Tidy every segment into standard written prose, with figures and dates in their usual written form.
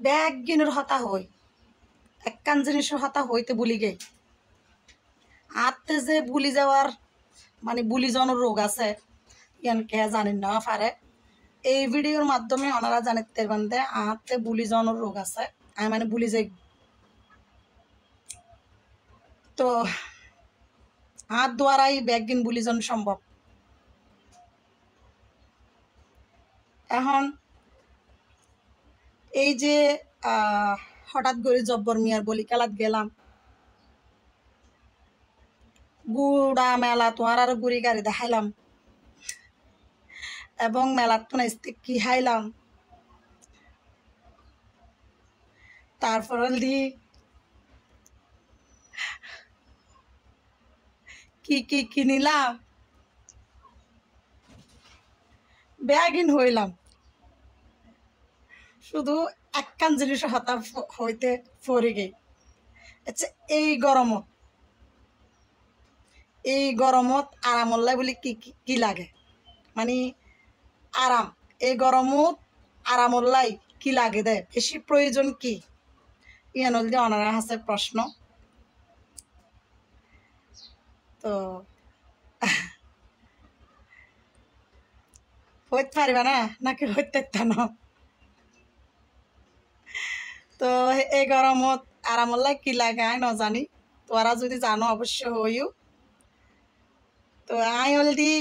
Bag গিনের হতা হই একখান জিনিসের হতা হইতে ভুলি গে আত্মে যে ভুলি যাওয়ার মানে ভুলি যাওয়ার রোগ আছে ইয়ান কে জানেন না পারে এই ভিডিওর মাধ্যমে ওনারা জানিতে পারবেন আত্মে ভুলি যাওয়ার রোগ আছে আমি মানে ভুলি যাই তো হাত দ্বারাই ব্যাগ গিন ভুলি যাওয়া সম্ভব এখন এই যে হঠাৎ করে জব্বর মিয়ার বলি খেলাত গেলাম গুড়া মেলা তোমার আর গুড়ি গাড়ি দেখাইলাম এবং মেলার তো স্টিক কি খাইলাম তারপর দি কি কি কিনিলাম ব্যাগিন হইলাম শুধু একখান জিনিস হতা হইতে পড়ে গে আচ্ছা এই গরমত আরামল্লাই বলি কি কি লাগে মানে আরাম এই গরমত আরামল্লাই কি লাগে দে বেশি প্রয়োজন কি ইয়ান হল দিয়ে অনারা আছে প্রশ্ন তো হইতে পারবে না নাকি হইতে না তো এই গরমত আরামল্লাই কি লাগে আই নজানি তোরা যদি জানো অবশ্য হইও তো আই অলদি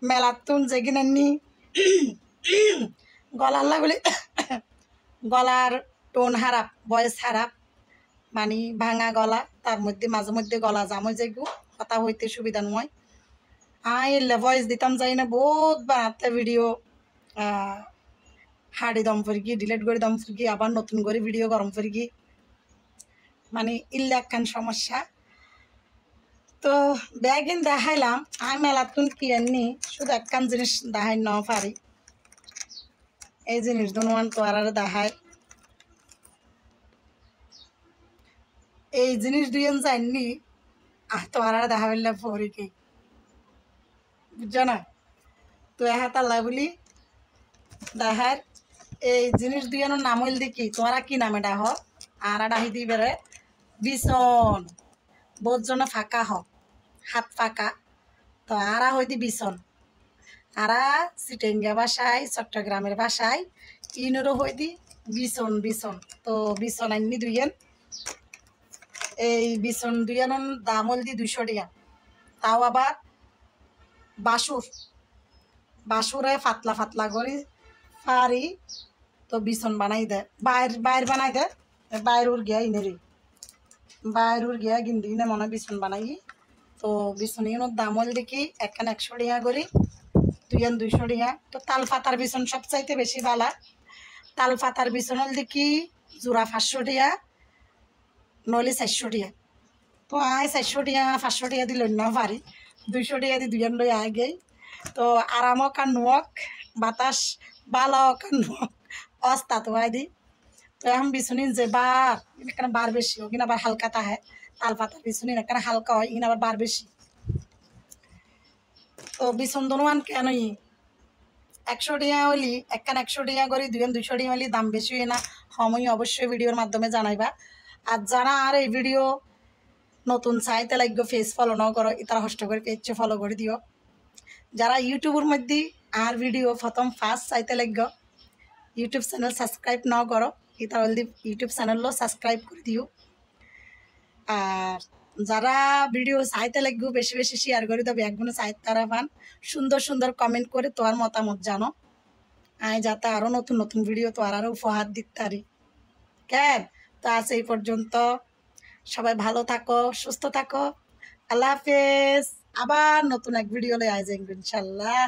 মেলাতুন যেগিনানি গলার বলি গলার টোন হারাপ বয়স হারাপ মানে ভাঙা গলা তার মধ্যে মাঝে মধ্যে গলা জামো যেগু কথা হইতে সুবিধা নয় আই ভয়েস দিতাম যাই না বহুত বানাতে ভিডিও হাড়ি দম ফিরগি ডিলেট করে দম ফিরগি আবার নতুন করে ভিডিও গরম ফিরগি মানে ইল্লা একখান সমস্যা তো ব্যাগিন দেখাইলাম আমি মেলাতুন কি আনি শুধু একখান জিনিস দেখাই ন পারি এই জিনিস দুনুয়ান তো আর দেখায় এই জিনিস দুইজন যাইনি তো আর দেখা বললে পরি কি বুঝছো না তো হাতাল্লা বলি দেখার এই জিনিস দুইজনের নাম হইল দেখি তোরা কি নামে ডাহ আর ডাহি দি বেড়ে বিছন বহুত জনে ফাঁকা হ হাত ফাঁকা তো আরা হইতি বিছন আরা সিটেঙ্গা ভাষায় চট্টগ্রামের ভাষায় ইনেরও হইতি বিছন বিছন তো বিছন আননি দুইজন এই বিছন দুইজনের দাম হল দি 200 টাকা তাও আবার বাসুরে ফাতলা ফাতলা করি পারি তো বিছন বানাই দে বাইর বানাই দে বাইর গিয়া ইনেরি বাইর গিয়া গিন্দি না মনে বিছন বানাই তো বিছন ইনোর দাম হল দেখি একখান 100 টাকা করি দুইজন 200 টাকা তো তাল পাতার বিছন সবচাইতে বেশি ভালা তাল পাতার বিছন হল দেখি জোড়া 500 টাকা নইলে 400 টাকা তো আয় 400 টাকা 500 টাকা দিল না পারি 200 টাকা দি দুইজন লই আয় গেই তো আরামক আর নুয়ক বাতাস বালক আর নুয়ক অস্তা তো আয় দি তো এখন বিছুনি যে এখানে বার বেশি ওখানে আবার হালকা তাহে তাল পাতার বিছুনি এখানে হালকা হয় এখানে আবার বার বেশি তো বিছন দনুয়ান কেন 100 টাকা হলি একখান 100 টাকা করি দুজন 200 টাকা হলি দাম বেশি হয় না সময় অবশ্যই ভিডিওর মাধ্যমে জানাইবা আর যারা আর এই ভিডিও নতুন চাইতে লাগবে ফেস ফলো ন করো তারা হষ্ট করে পেজে ফলো করে দিও যারা ইউটিউবের মধ্যে আর ভিডিও প্রথম ফার্স্ট চাইতে লাগবে ইউটিউব চ্যানেল সাবস্ক্রাইব ন করো তারা ইউটিউব চ্যানেলও সাবস্ক্রাইব করে দিও আর যারা ভিডিও চাইতে লাগবে বেশি বেশি শেয়ার করে দেবে একগুলো চাইতে তারা পান সুন্দর সুন্দর কমেন্ট করে তোমার মতামত জানো আমি যাতে আরও নতুন নতুন ভিডিও তো আরও উপহার দিতে পারি কেন তো আজ এই পর্যন্ত সবাই ভালো থাকো সুস্থ থাকো আল্লাহ হাফেজ আবার নতুন এক ভিডিও লয়ে আয় যাইব ইনশাল্লাহ।